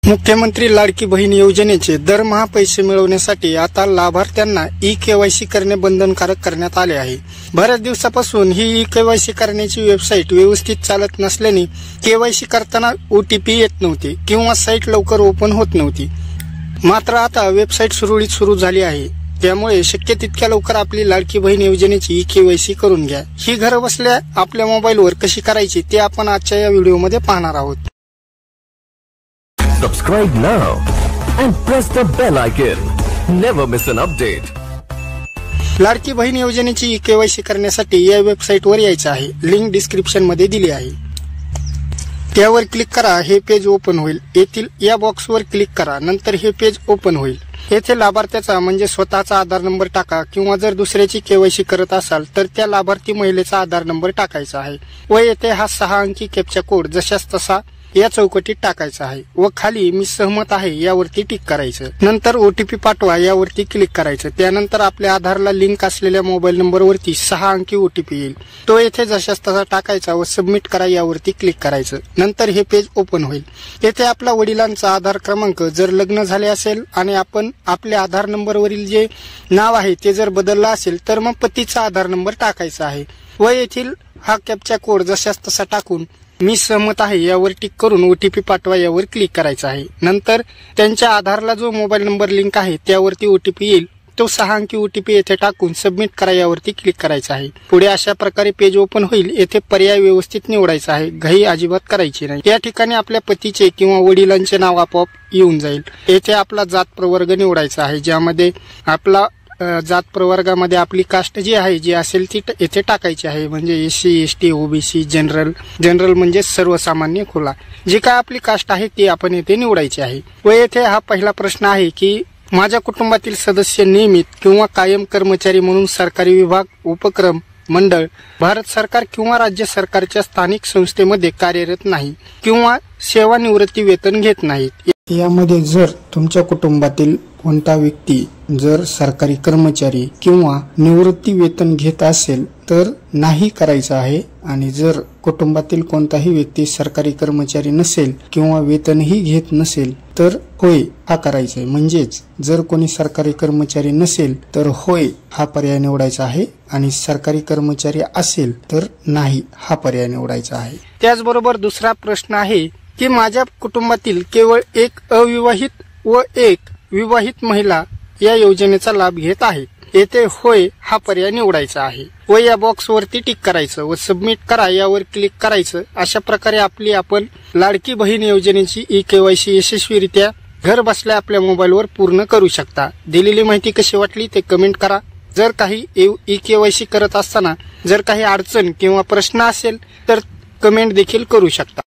मुख्यमंत्री लाडकी बहीण योजनेचे दरमहा पैसे मिळवण्यासाठी आता लाभार्थ्यांना ई-केवायसी करणे बंधनकारक करण्यात आले आहे। बऱ्याच दिवसापासून ही ई-केवायसी करण्याची वेबसाईट व्यवस्थित चालत नसल्याने केवायसी करताना ओटीपी येत नव्हते किंवा साईट लवकर ओपन होत नव्हती। मात्र आता वेबसाईट सुरळीत सुरू झाली आहे, त्यामुळे शक्य तितक्या लवकर आपली लाडकी बहीण योजनेची ई-केवायसी करून घ्या। ही घर बसल्या आपल्या मोबाईलवर कशी करायची ते आपण आजच्या या व्हिडिओमध्ये पाहणार आहोत। Subscribe now and press the bell icon. Never miss an update. Ladki Bahin योजनेची ई-केवायसी करण्यासाठी या वेबसाईटवर यायचं आहे। लिंक डिस्क्रिप्शन मध्ये दिली आहे, त्यावर क्लिक करा। हे पेज ओपन होईल। येथील या बॉक्सवर क्लिक करा, नंतर हे पेज ओपन होईल। येथे लाभार्थ्याचा म्हणजे स्वतःचा आधार नंबर टाका किंवा जर दुसऱ्याची केवायसी करत असाल तर त्या लाभार्थी महिलेचा आधार नंबर टाकायचा आहे व येथे हा 6 अंकी कॅप्चा कोड जशास तसा या चौकटीत टाकायचा आहे व खाली मी सहमत आहे यावरती टिक करायचं। नंतर ओटीपी पाठवा यावरती क्लिक करायचं। त्यानंतर आपल्या आधारला लिंक असलेल्या मोबाईल नंबरवरती 6 अंकी ओटीपी येईल, तो येथे जशास तसा टाकायचा व सबमिट करा यावरती क्लिक करायचं। नंतर हे पेज ओपन होईल। येथे आपल्या वडिलांचा आधार क्रमांक जर लग्न झाले असेल आणि आपण आपल्या आधार नंबरवरील जे नाव आहे ते जर बदललं असेल तर मग पतीचा आधार नंबर टाकायचा आहे व येथील हा कॅप्चा कोड जशास तसा टाकून मी सहमत आहे यावर टिक करून ओटीपी पाठवा यावर क्लिक करायचं आहे। नंतर त्यांच्या आधारला जो मोबाईल नंबर लिंक आहे त्यावरती ओटीपी येईल, तो 6 अंकी ओटीपी येथे टाकून सबमिट करा यावरती क्लिक करायचं आहे। पुढे अशा प्रकारे पेज ओपन होईल। येथे पर्याय व्यवस्थित निवडायचा आहे, घाई अजिबात करायची नाही। या ठिकाणी आपल्या पतीचे किंवा वडिलांचे नाव आपोआप येऊन जाईल। येथे आपला जात प्रवर्ग निवडायचा आहे, ज्यामध्ये आपला जात प्रवर्गामध्ये आपली कास्ट जी आहे जी असेल ती येथे टाकायची आहे, म्हणजे SC ST OBC जनरल म्हणजे सर्वसामान्य खुला। जी काय आपली कास्ट आहे ती आपण येथे निवडायची आहे। व येथे हा पहिला प्रश्न आहे की माझ्या कुटुंबातील सदस्य नियमित किंवा कायम कर्मचारी म्हणून सरकारी विभाग, उपक्रम, मंडळ, भारत सरकार किंवा राज्य सरकारच्या स्थानिक संस्थेमध्ये कार्यरत नाही किंवा सेवानिवृत्ती वेतन घेत नाहीत। यामध्ये जर तुमच्या कुटुंबातील कोणता व्यक्ती जर सरकारी कर्मचारी किंवा निवृत्ती वेतन घेत असेल तर नाही करायचं आहे, आणि जर कुटुंबातील कोणताही व्यक्ती सरकारी कर्मचारी नसेल किंवा वेतनही घेत नसेल तर होय हा करायचा आहे। म्हणजेच जर कोणी सरकारी कर्मचारी नसेल तर होय हा पर्याय निवडायचा आहे आणि सरकारी कर्मचारी असेल तर नाही हा पर्याय निवडायचा आहे। त्याचबरोबर दुसरा प्रश्न आहे की माझ्या कुटुंबातील केवळ एक अविवाहित व एक विवाहित महिला या योजनेचा लाभ घेत आहेत। येथे होय हा पर्याय निवडायचा आहे व या बॉक्स वरती टिक करायचं व सबमिट करा यावर क्लिक करायचं। अशा प्रकारे आपण लाडकी बहीण योजनेची ई-केवायसी यशस्वीरित्या घर बसल्या आपल्या मोबाईलवर पूर्ण करू शकता। दिलेली माहिती कशी वाटली ते कमेंट करा। जर काही ई-केवायसी करत असताना जर काही अडचण किंवा प्रश्न असेल तर कमेंट देखील करू शकता।